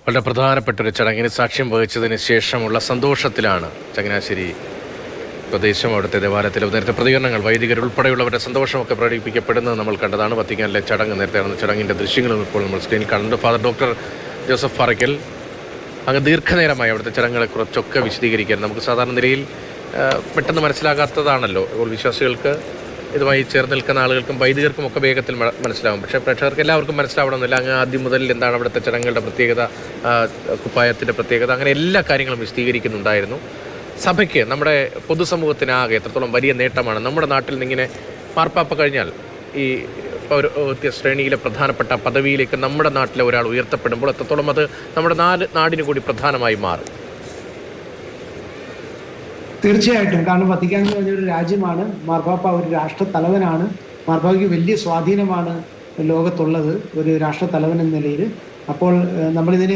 വളരെ പ്രധാനപ്പെട്ടൊരു ചടങ്ങിന് സാക്ഷ്യം വഹിച്ചതിന് ശേഷമുള്ള സന്തോഷത്തിലാണ് ചങ്ങനാശ്ശേരി പ്രദേശം. അവിടുത്തെ ദേവാലയത്തിലെ നേരത്തെ പ്രതികരണങ്ങൾ വൈദികർ ഉൾപ്പെടെയുള്ളവരുടെ സന്തോഷമൊക്കെ പ്രകടിപ്പിക്കപ്പെടുന്നത് നമ്മൾ കണ്ടതാണ്. വത്തിക്കാനിലെ ചടങ്ങ്, നേരത്തെ നടന്ന ചടങ്ങിൻ്റെ ദൃശ്യങ്ങളും ഇപ്പോൾ നമ്മൾ സ്ക്രീനിൽ കാണുന്നുണ്ട്. ഫാദർ ഡോക്ടർ ജോസഫ് പാറയ്ക്കൽ അങ്ങ് ദീർഘനേരമായി അവിടുത്തെ ചടങ്ങുകളെ കുറിച്ചൊക്കെ വിശദീകരിക്കാൻ നമുക്ക് സാധാരണ നിലയിൽ പെട്ടെന്ന് മനസ്സിലാകാത്തതാണല്ലോ. ഇപ്പോൾ വിശ്വാസികൾക്ക് ഇതുമായി ചേർന്ന് നിൽക്കുന്ന ആളുകൾക്കും വൈദികർക്കും ഒക്കെ വേഗത്തിൽ മനസ്സിലാകും. പക്ഷേ പ്രേക്ഷകർക്ക് എല്ലാവർക്കും മനസ്സിലാവണമെന്നില്ല. അങ്ങ് ആദ്യം മുതൽ എന്താണ് അവിടുത്തെ ചടങ്ങുകളുടെ പ്രത്യേകത, കുപ്പായത്തിൻ്റെ പ്രത്യേകത, അങ്ങനെ എല്ലാ കാര്യങ്ങളും വിശദീകരിക്കുന്നുണ്ടായിരുന്നു. സഭയ്ക്ക്, നമ്മുടെ പൊതുസമൂഹത്തിനാകെ എത്രത്തോളം വലിയ നേട്ടമാണ് നമ്മുടെ നാട്ടിൽ നിന്നിങ്ങനെ മാർപ്പാപ്പ കഴിഞ്ഞാൽ ഈ പൗരോഹിത്യ ശ്രേണിയിലെ പ്രധാനപ്പെട്ട പദവിയിലേക്ക് നമ്മുടെ നാട്ടിലെ ഒരാൾ ഉയർത്തപ്പെടുമ്പോൾ എത്രത്തോളം അത് നമ്മുടെ നാടിന് കൂടി പ്രധാനമായി മാറും. തീർച്ചയായിട്ടും. കാരണം വത്തിക്കാൻ എന്ന് പറഞ്ഞൊരു രാജ്യമാണ്, മാർപ്പാപ്പ ഒരു രാഷ്ട്ര തലവനാണ്, മാർപ്പാപ്പയ്ക്ക് വലിയ സ്വാധീനമാണ് ലോകത്തുള്ളത് ഒരു രാഷ്ട്ര തലവൻ എന്ന നിലയിൽ. അപ്പോൾ നമ്മളിതിനെ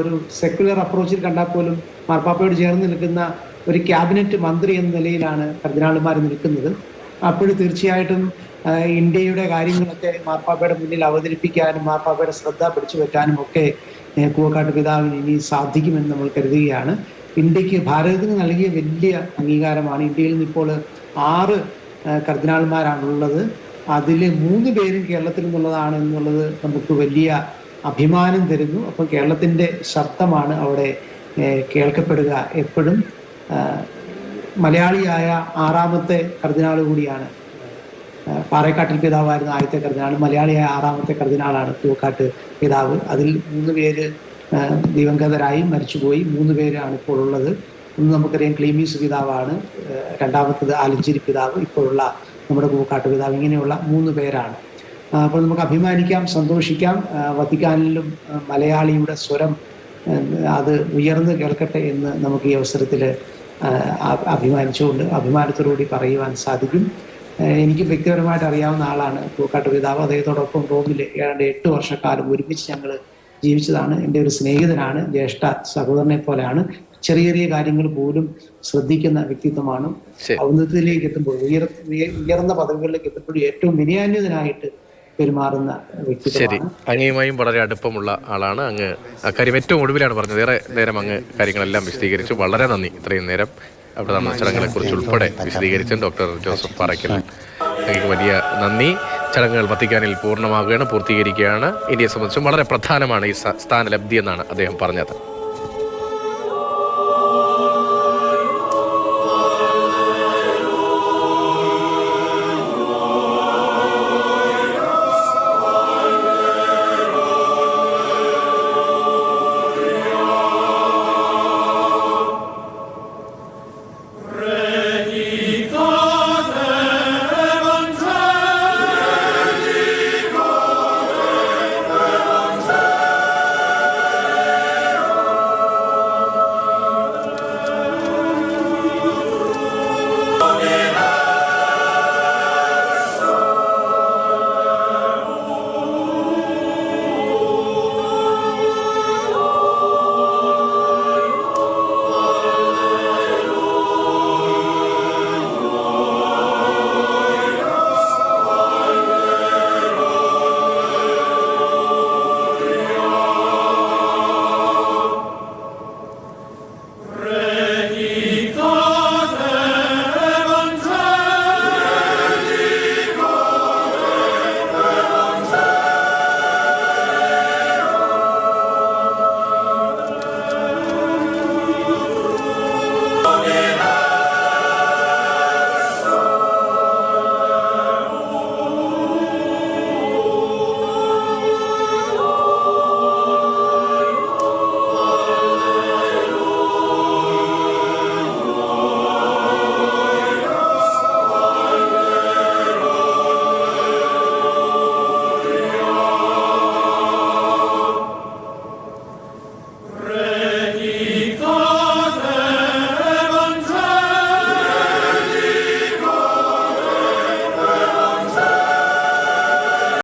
ഒരു സെക്യുലർ അപ്രോച്ചിൽ കണ്ടാൽ പോലും മാർപ്പാപ്പയോട് ചേർന്ന് നിൽക്കുന്ന ഒരു ക്യാബിനറ്റ് മന്ത്രി എന്ന നിലയിലാണ് കർദിനാളുമാർ നിൽക്കുന്നത്. അപ്പോൾ തീർച്ചയായിട്ടും ഇന്ത്യയുടെ കാര്യങ്ങളൊക്കെ മാർപ്പാപ്പയുടെ മുന്നിൽ അവതരിപ്പിക്കാനും മാർപ്പാപ്പയുടെ ശ്രദ്ധ പിടിച്ചു പറ്റാനും ഒക്കെ കൂവക്കാട്ട് പിതാവിന് ഇനി സാധിക്കുമെന്ന് നമ്മൾ കരുതുകയാണ്. ഇന്ത്യക്ക്, ഭാരതത്തിന് നൽകിയ വലിയ അംഗീകാരമാണ്. ഇന്ത്യയിൽ നിന്ന് ഇപ്പോൾ 6 കർദിനാൾമാരാണുള്ളത്. അതിൽ 3 പേരും കേരളത്തിൽ നിന്നുള്ളതാണ് എന്നുള്ളത് നമുക്ക് വലിയ അഭിമാനം തരുന്നു. അപ്പം കേരളത്തിൻ്റെ ശബ്ദമാണ് അവിടെ കേൾക്കപ്പെടുക എപ്പോഴും. മലയാളിയായ 6ാമത്തെ കർദിനാൾ കൂടിയാണ്. പാറേക്കാട്ടിൽ പിതാവായിരുന്ന ആദ്യത്തെ കർദിനാൾ, മലയാളിയായ 6ാമത്തെ കർദിനാളാണ് കൂവക്കാട്ട് പിതാവ്. അതിൽ 3 പേര് ദിവംഗതരായി മരിച്ചുപോയി. 3 പേരാണ് ഇപ്പോൾ ഉള്ളത്. ഒന്ന് നമുക്കറിയാം ക്ലീമീസ് പിതാവാണ്, 2ാമത്തത് ആലഞ്ചേരി പിതാവ്, ഇപ്പോഴുള്ള നമ്മുടെ കൂവക്കാട്ട് പിതാവ്. ഇങ്ങനെയുള്ള 3 പേരാണ്. അപ്പോൾ നമുക്ക് അഭിമാനിക്കാം, സന്തോഷിക്കാം. വത്തിക്കാനിലും മലയാളിയുടെ സ്വരം അത് ഉയർന്നു കേൾക്കട്ടെ എന്ന് നമുക്ക് ഈ അവസരത്തിൽ അഭിമാനത്തോടുകൂടി പറയുവാൻ സാധിക്കും. എനിക്ക് വ്യക്തിപരമായിട്ട് അറിയാവുന്ന ആളാണ് കൂവക്കാട്ട് പിതാവ്. അദ്ദേഹത്തോടൊപ്പം റോമിൽ ഏതാണ്ട് 8 വർഷക്കാലം ഒരുമിച്ച് ഞങ്ങൾ ജീവിച്ചതാണ്. എൻ്റെ ഒരു സ്നേഹിതനാണ്, ജ്യേഷ്ഠ സഹോദരനെ പോലെയാണ്. ചെറിയ ചെറിയ കാര്യങ്ങൾ പോലും ശ്രദ്ധിക്കുന്ന വ്യക്തിത്വമാണ്. ഔന്നത്യത്തിലേക്ക് എത്തുമ്പോൾ, ഉയർന്ന പദവികളിലേക്ക് എത്തുമ്പോഴും ഏറ്റവും വിനയാന്വിതനായിട്ട് പെരുമാറുന്ന വ്യക്തിത്വമാണ്. അങ്ങയുമായും വളരെ അടുപ്പമുള്ള ആളാണ്. അങ്ങ് അക്കാര്യം ഏറ്റവും ഒടുവിലാണ് പറഞ്ഞത്. ഏറെ നേരം അങ്ങ് കാര്യങ്ങളെല്ലാം വിശദീകരിച്ചു. വളരെ നന്ദി. ഇത്രയും നേരം അവിടെ നടന്ന ചടങ്ങുകളെ കുറിച്ച് ഉൾപ്പെടെ വിശദീകരിച്ച ഡോക്ടർ ജോസഫ് പാറയ്ക്കൽ, അങ്ങേക്ക് വലിയ നന്ദി. ചടങ്ങുകൾ വത്തിക്കാനിൽ പൂർണ്ണമാകുകയാണ്, പൂർത്തീകരിക്കുകയാണ്. ഇന്ത്യയെ സംബന്ധിച്ചും വളരെ പ്രധാനമാണ് ഈ സ്ഥാനലബ്ധി എന്നാണ് അദ്ദേഹം പറഞ്ഞത്.